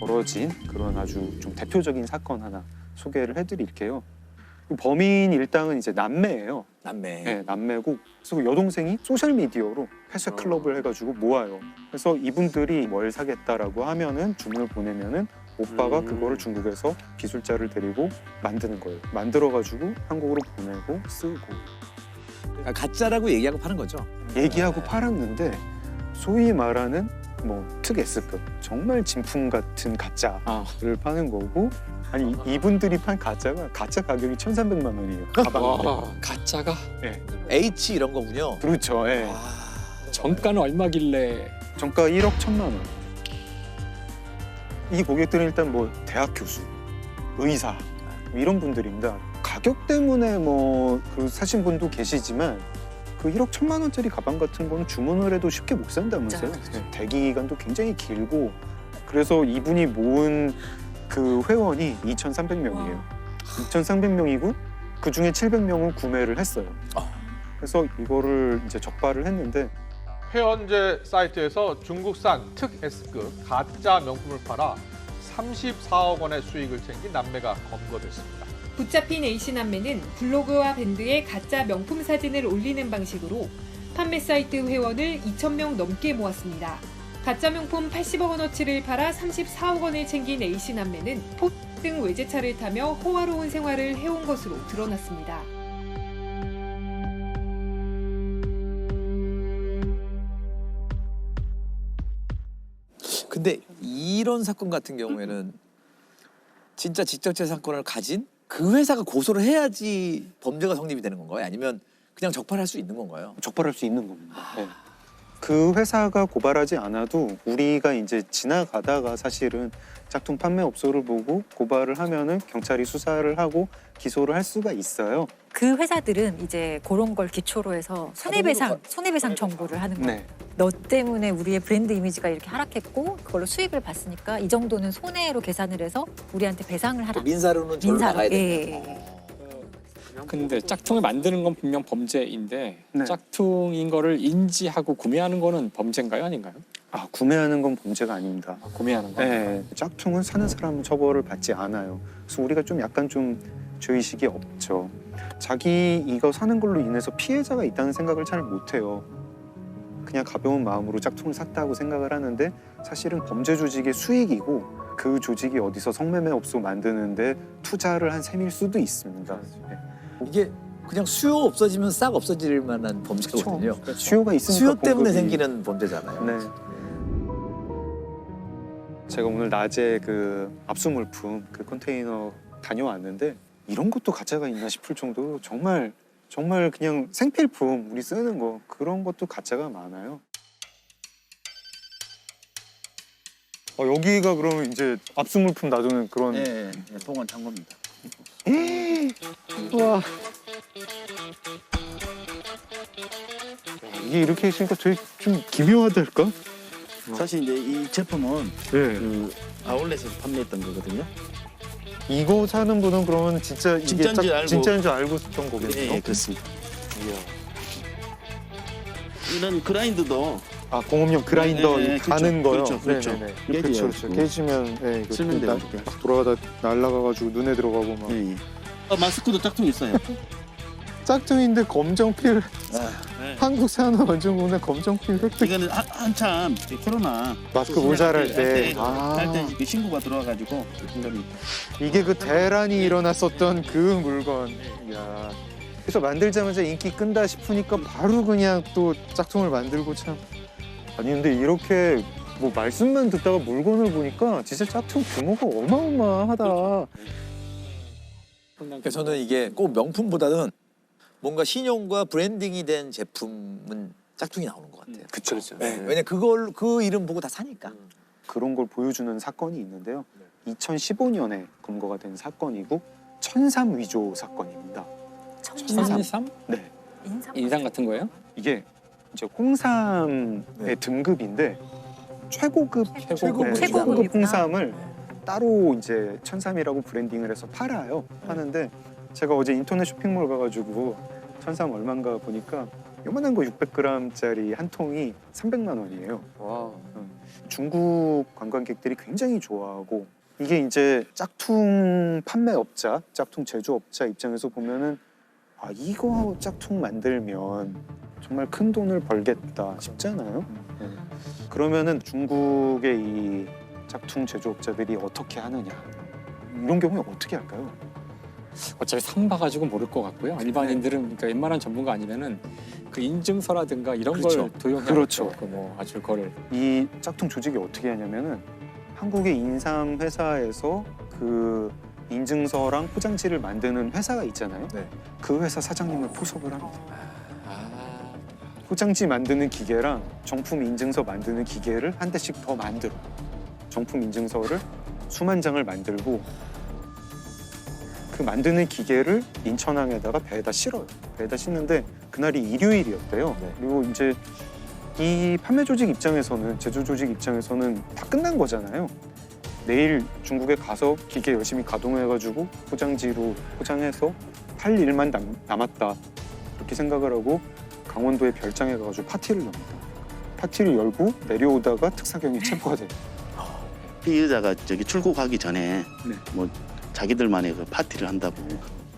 벌어진 그런 아주 좀 대표적인 사건 하나 소개를 해드릴게요. 범인 일당은 이제 남매예요. 남매. 네, 남매고 그래서 여동생이 소셜 미디어로 회색 클럽을 해가지고 모아요. 그래서 이분들이 뭘 사겠다라고 하면은 주문을 보내면은 오빠가 그거를 중국에서 기술자를 데리고 만드는 거예요. 만들어가지고 한국으로 보내고 쓰고 그러니까 가짜라고 얘기하고 파는 거죠. 얘기하고 네. 팔았는데 소위 말하는 뭐 특 S급 정말 진품 같은 가짜를 파는 거고 아니 이분들이 판 가짜가 가짜 가격이 1,300만 원이에요. 가방인데. 와, 가짜가 H 이런 거군요. 그렇죠. 예. 와. 정가는 얼마길래? 정가 1억 1,000만 원. 이 고객들은 일단 뭐 대학 교수, 의사 뭐 이런 분들입니다. 가격 때문에 뭐 그 사신 분도 계시지만 그 1억 1,000만 원짜리 가방 같은 건 주문을 해도 쉽게 못 산다면서요. 네, 대기 기간도 굉장히 길고 그래서 이분이 모은 그 회원이 2,300명이에요. 2,300명이고 그 중에 700명은 구매를 했어요. 그래서 이거를 이제 적발을 했는데 회원제 사이트에서 중국산 특 S급 가짜 명품을 팔아 34억 원의 수익을 챙긴 남매가 검거됐습니다. 붙잡힌 A씨 남매는 블로그와 밴드에 가짜 명품 사진을 올리는 방식으로 판매 사이트 회원을 2,000명 넘게 모았습니다. 가짜 명품 80억 원어치를 팔아 34억 원을 챙긴 A씨 남매는 포 등 외제차를 타며 호화로운 생활을 해온 것으로 드러났습니다. 근데 이런 사건 같은 경우에는 진짜 지적재산권을 가진 그 회사가 고소를 해야지 범죄가 성립이 되는 건가요? 아니면 그냥 적발할 수 있는 건가요? 적발할 수 있는 겁니다. 네. 그 회사가 고발하지 않아도 우리가 이제 지나가다가 사실은 짝퉁 판매업소를 보고 고발을 하면은 경찰이 수사를 하고 기소를 할 수가 있어요. 그 회사들은 이제 그런 걸 기초로 해서 손해배상 청구를 하는 거예요. 네. 너 때문에 우리의 브랜드 이미지가 이렇게 하락했고 그걸로 수익을 봤으니까 이 정도는 손해로 계산을 해서 우리한테 배상을 하라. 민사로는 절로 민사로, 나가야 예. 돼요. 근데 짝퉁을 만드는 건 분명 범죄인데 네. 짝퉁인 거를 인지하고 구매하는 거는 범죄인가요, 아닌가요? 아, 구매하는 건 범죄가 아닙니다. 구매하는 거. 네, 짝퉁은 사는 사람은 처벌을 받지 않아요. 그래서 우리가 좀 약간 좀 죄의식이 없죠. 자기 이거 사는 걸로 인해서 피해자가 있다는 생각을 잘 못해요. 그냥 가벼운 마음으로 짝퉁을 샀다고 생각을 하는데 사실은 범죄 조직의 수익이고 그 조직이 어디서 성매매업소 만드는데 투자를 한 셈일 수도 있습니다. 네. 이게 그냥 수요 없어지면 싹 없어질 만한 범죄거든요. 그렇죠. 수요가 있으니까 수요 때문에 공급이- 생기는 범죄잖아요. 네. 제가 오늘 낮에 그 압수 물품 그 컨테이너 다녀왔는데 이런 것도 가짜가 있나 싶을 정도로 정말 그냥 생필품 우리 쓰는 거 그런 것도 가짜가 많아요. 여기가 그러면 이제 압수 물품 놔두는 그런 네, 봉원 창고입니다. 와 이게 이렇게 있으니까 되게 좀 기묘하달까? 사실 이제 이 제품은 네. 그 아울렛에서 판매했던 거거든요. 이거 사는 분은 그러면 진짜 이게 진짜인 줄 알고- 진짜인 줄 알고 썼던 거겠네요. 네, 그렇습니다. 이야. 이런 그라인드도 아 공업용 그라인더 네, 네, 가는 거요. 그렇죠, 그렇죠. 네네네. 깨져요. 그렇죠. 깨지면 네, 이거 쓰면 돼요, 나- 이렇게. 막 돌아가다 날아가가지고 눈에 들어가고 막. 예, 예. 마스크도 짝퉁 있어요. 짝퉁인데 검정필 네. 한국 산업안전공단 검정필 획득. 이거는 한참 이 코로나 마스크 모자랄 때. 할때 신고가 들어와가지고 이거는 이게 그 대란이 일어났었던 그 물건. 이야. 그래서 만들자마자 인기 끈다 싶으니까 바로 그냥 또 짝퉁을 만들고 참. 아니 근데 이렇게 뭐 말씀만 듣다가 물건을 보니까 진짜 짝퉁 규모가 어마어마하다. 그러니까 저는 이게 꼭 명품보다는 뭔가 신용과 브랜딩이 된 제품은 짝퉁이 나오는 것 같아요. 그쵸. 네. 왜냐 그 이름 보고 다 사니까. 그런 걸 보여주는 사건이 있는데요. 2015년에 검거가 된 사건이고 천삼 위조 사건입니다. 천삼? 네, 인삼 같은 거예요? 이게 이제 홍삼의 네. 등급인데 최고급 최고급이구나. 홍삼을 따로 이제 천삼이라고 브랜딩을 해서 팔아요. 하는데 제가 어제 인터넷 쇼핑몰 가가지고 천삼 얼마인가 보니까 요만한 거 600g짜리 한 통이 300만 원이에요. 와. 중국 관광객들이 굉장히 좋아하고 이게 이제 짝퉁 판매업자, 짝퉁 제조업자 입장에서 보면은 아 이거 짝퉁 만들면 정말 큰 돈을 벌겠다 싶잖아요. 그러면은 중국의 이 짝퉁 제조업자들이 어떻게 하느냐 이런 경우에 어떻게 할까요? 어차피 상 봐가지고 모를 것 같고요. 일반인들은 그러니까 웬만한 전문가 아니면은 그 인증서라든가 이런 그렇죠. 걸 도용해야 그렇죠. 뭐 아주 그거를 이 짝퉁 조직이 어떻게 하냐면은 한국의 인삼 회사에서 그 인증서랑 포장지를 만드는 회사가 있잖아요. 네. 그 회사 사장님을 포섭을 합니다. 아, 포장지 만드는 기계랑 정품 인증서 만드는 기계를 한 대씩 더 만들어. 정품 인증서를 수만 장을 만들고 그 만드는 기계를 인천항에다가 배에다 실어요. 배에다 싣는데 그날이 일요일이었대요. 네. 그리고 이제 이 판매 조직 입장에서는 제조 조직 입장에서는 다 끝난 거잖아요. 내일 중국에 가서 기계 열심히 가동해가지고 포장지로 포장해서 팔 일만 남았다 그렇게 생각을 하고 강원도에 별장에 가가지고 파티를 엽니다. 파티를 열고 내려오다가 특사경에 체포가 돼요. 피의자가 저기 출국하기 전에 네. 뭐 자기들만의 그 파티를 한다고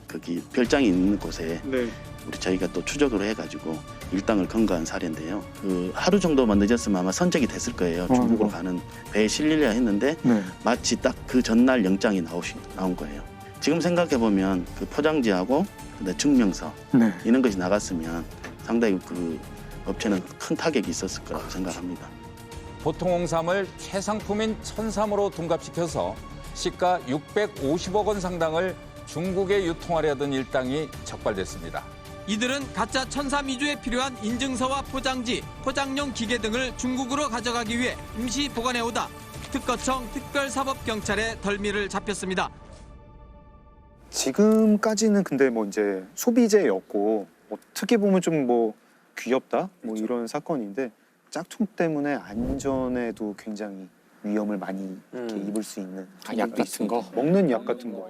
거기 별장이 있는 곳에 네. 우리 저희가 또 추적을 해가지고 일당을 검거한 사례인데요. 그 하루 정도만 늦었으면 아마 선적이 됐을 거예요. 중국으로 가는 배에 실리려 했는데 네. 마치 딱 그 전날 영장이 나온 거예요. 지금 생각해 보면 그 포장지하고 증명서 네. 이런 것이 나갔으면 상당히 그 업체는 큰 타격이 있었을 거라고 생각합니다. 보통 홍삼을 최상품인 천삼으로 둔갑시켜서 시가 650억 원 상당을 중국에 유통하려던 일당이 적발됐습니다. 이들은 가짜 천삼 이주에 필요한 인증서와 포장지, 포장용 기계 등을 중국으로 가져가기 위해 임시 보관해오다 특거청 특별사법경찰에 덜미를 잡혔습니다. 지금까지는 근데 뭐 이제 소비재였고 어떻게 보면 좀 뭐 귀엽다 뭐 이런 사건인데 짝퉁 때문에 안전에도 굉장히 위험을 많이 이렇게 입을 수 있는 약 같은 거? 먹는 약 같은 거.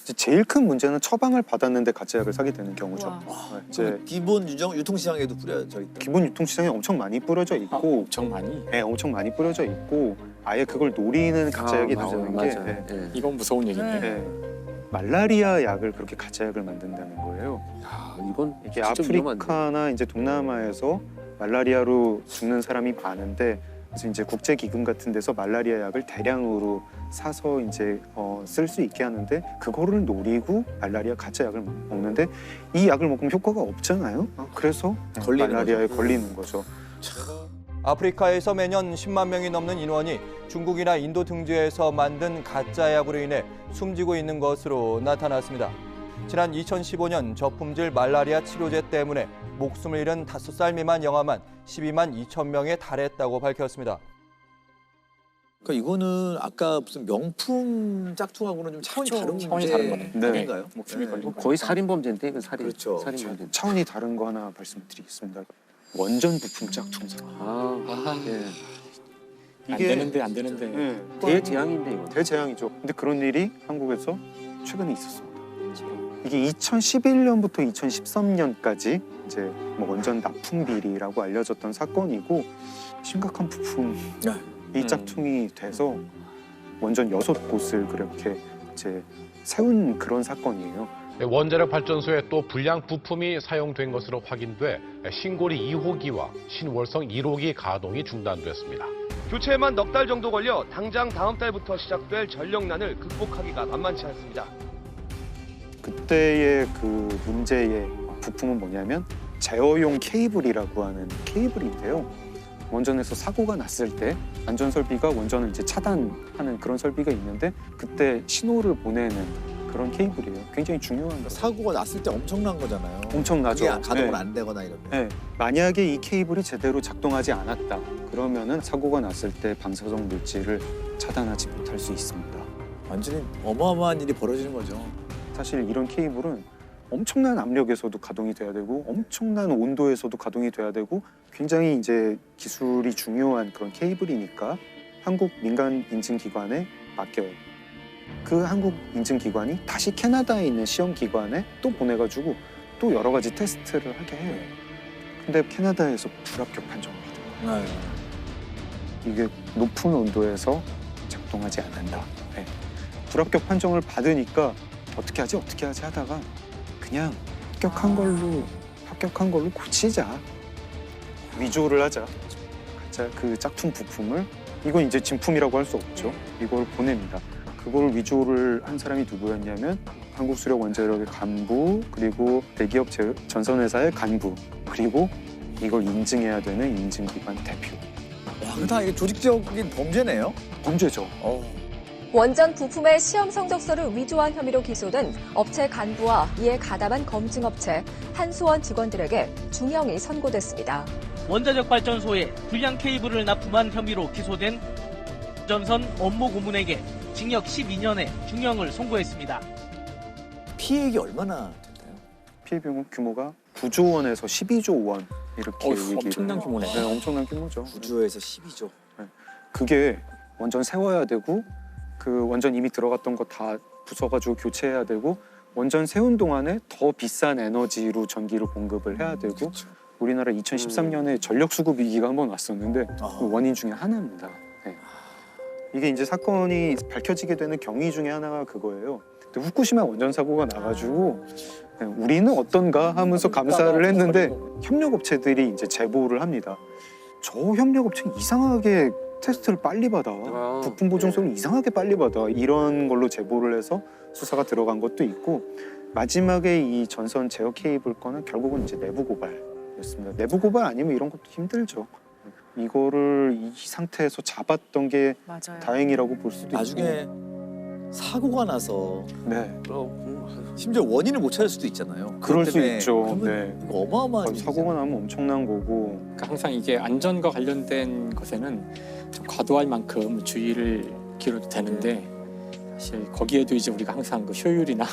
이제 제일 큰 문제는 처방을 받았는데 가짜 약을 사게 되는 경우죠. 와. 네, 이제 기본 유통시장에도 뿌려져 있다. 기본 유통시장에 엄청 많이 뿌려져 있고, 엄청 많이. 네, 엄청 많이 뿌려져 있고, 아예 그걸 노리는 가짜 약이 나오는 게 네, 이건 무서운 얘기네. 네, 말라리아 약을 그렇게 가짜 약을 만든다는 거예요. 이건 이게 진짜 위험한데. 아프리카나 이제 동남아에서 말라리아로 죽는 사람이 많은데 그래서 이제 국제기금 같은 데서 말라리아 약을 대량으로 사서 이제 쓸 수 있게 하는데 그거를 노리고 말라리아 가짜 약을 먹는데 이 약을 먹으면 효과가 없잖아요. 그래서 걸리는 말라리아에 거죠. 걸리는 거죠. 아프리카에서 매년 10만 명이 넘는 인원이 중국이나 인도 등지에서 만든 가짜 약으로 인해 숨지고 있는 것으로 나타났습니다. 지난 2015년 저품질 말라리아 치료제 때문에 목숨을 잃은 5살 미만 영아만 12만 2천 명에 달했다고 밝혔습니다. 그러니까 이거는 아까 무슨 명품 짝퉁하고는 좀 차원이 다른 차원이 다른 거네. 네. 아닌가요? 목숨이 걸린 거. 거의 살인범죄인데 이건 그렇죠. 살인범죄. 차원이 다른 거 하나 말씀드리겠습니다. 원전 부품 짝퉁사. 예. 안 되는데 안 되는데. 네, 대재앙인데 이거. 대재앙이죠. 근데 그런 일이 한국에서 최근에 있었습니다. 이게 2011년부터 2013년까지 이제 뭐 원전 납품 비리라고 알려졌던 사건이고 심각한 부품이 짝퉁이 돼서 원전 6곳을 그렇게 이제 세운 그런 사건이에요. 원자력 발전소에 또 불량 부품이 사용된 것으로 확인돼 신고리 2호기와 신월성 1호기 가동이 중단됐습니다. 교체에만 넉 달 정도 걸려 당장 다음 달부터 시작될 전력난을 극복하기가 만만치 않습니다. 그때의 그 문제의 부품은 뭐냐면 제어용 케이블이라고 하는 케이블인데요. 원전에서 사고가 났을 때 안전 설비가 원전을 이제 차단하는 그런 설비가 있는데 그때 신호를 보내는 그런 케이블이에요. 굉장히 중요한 거. 사고가 났을 때 엄청난 거잖아요. 엄청나죠. 그게 가동을 네. 안 되거나 이러면. 네. 만약에 이 케이블이 제대로 작동하지 않았다. 그러면은 사고가 났을 때 방사성 물질을 차단하지 못할 수 있습니다. 완전히 어마어마한 일이 벌어지는 거죠. 사실 이런 케이블은 엄청난 압력에서도 가동이 돼야 되고 엄청난 온도에서도 가동이 돼야 되고 굉장히 이제 기술이 중요한 그런 케이블이니까 한국 민간 인증기관에 맡겨요. 그 한국 인증기관이 다시 캐나다에 있는 시험기관에 또 보내가지고 또 여러 가지 테스트를 하게 해요. 근데 캐나다에서 불합격 판정을 받은 거예요. 이게 높은 온도에서 작동하지 않는다. 네. 불합격 판정을 받으니까 어떻게 하지 하다가 그냥 합격한 걸로 고치자. 위조를 하자. 가짜 그 짝퉁 부품을 이건 이제 진품이라고 할 수 없죠. 이걸 보냅니다. 그걸 위조를 한 사람이 누구였냐면 한국수력원자력의 간부, 그리고 대기업 전선회사의 간부, 그리고 이걸 인증해야 되는 인증기관 대표. 와, 다 이게 조직적인 범죄네요. 범죄죠. 원전 부품의 시험 성적서를 위조한 혐의로 기소된 업체 간부와 이에 가담한 검증업체 한수원 직원들에게 중형이 선고됐습니다. 원자력 발전소에 불량 케이블을 납품한 혐의로 기소된 전선 업무 고문에게 징역 12년의 중형을 선고했습니다. 피해액이 얼마나 됐나요? 피해 규모가 9조 원에서 12조 원 이렇게 얘기를 엄청난 해요. 규모네. 네, 엄청난 규모죠. 9조에서 12조. 그게 원전 세워야 되고 그 원전 이미 들어갔던 거 다 부숴가지고 교체해야 되고 원전 세운 동안에 더 비싼 에너지로 전기를 공급을 해야 되고 우리나라 2013년에 전력 수급 위기가 한번 왔었는데 그 원인 중에 하나입니다. 네. 이게 이제 사건이 밝혀지게 되는 경위 중에 하나가 그거예요. 근데 후쿠시마 원전 사고가 나가지고 우리는 어떤가 하면서 감사를 했는데 협력업체들이 이제 제보를 합니다. 저 협력업체 이상하게 테스트를 빨리 받아. 부품 보증서를 이상하게 빨리 받아. 이런 걸로 제보를 해서 수사가 들어간 것도 있고 마지막에 이 전선 제어 케이블 건은 결국은 이제 내부 고발이었습니다. 내부 고발 아니면 이런 것도 힘들죠. 이거를 이 상태에서 잡았던 게 맞아요. 다행이라고 볼 수도 있고. 나중에 사고가 나서 네. 심지어 원인을 못 찾을 수도 있잖아요. 그럴 수 때문에 있죠. 그러면 네. 이거 어마어마한 사고가 나면 엄청난 거고. 그러니까 항상 이게 안전과 관련된 것에는 좀 과도할 만큼 주의를 기울여도 되는데 사실 거기에도 이제 우리가 항상 그 효율이나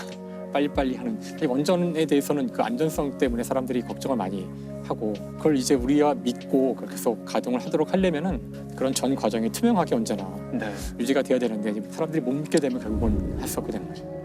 빨리빨리 하는 원전에 대해서는 그 안전성 때문에 사람들이 걱정을 많이 하고 그걸 이제 우리가 믿고 계속 가동을 하도록 하려면은 그런 전 과정이 투명하게 언제나 네. 유지가 돼야 되는데 사람들이 못 믿게 되면 결국은 할 수 없게 되는 거죠.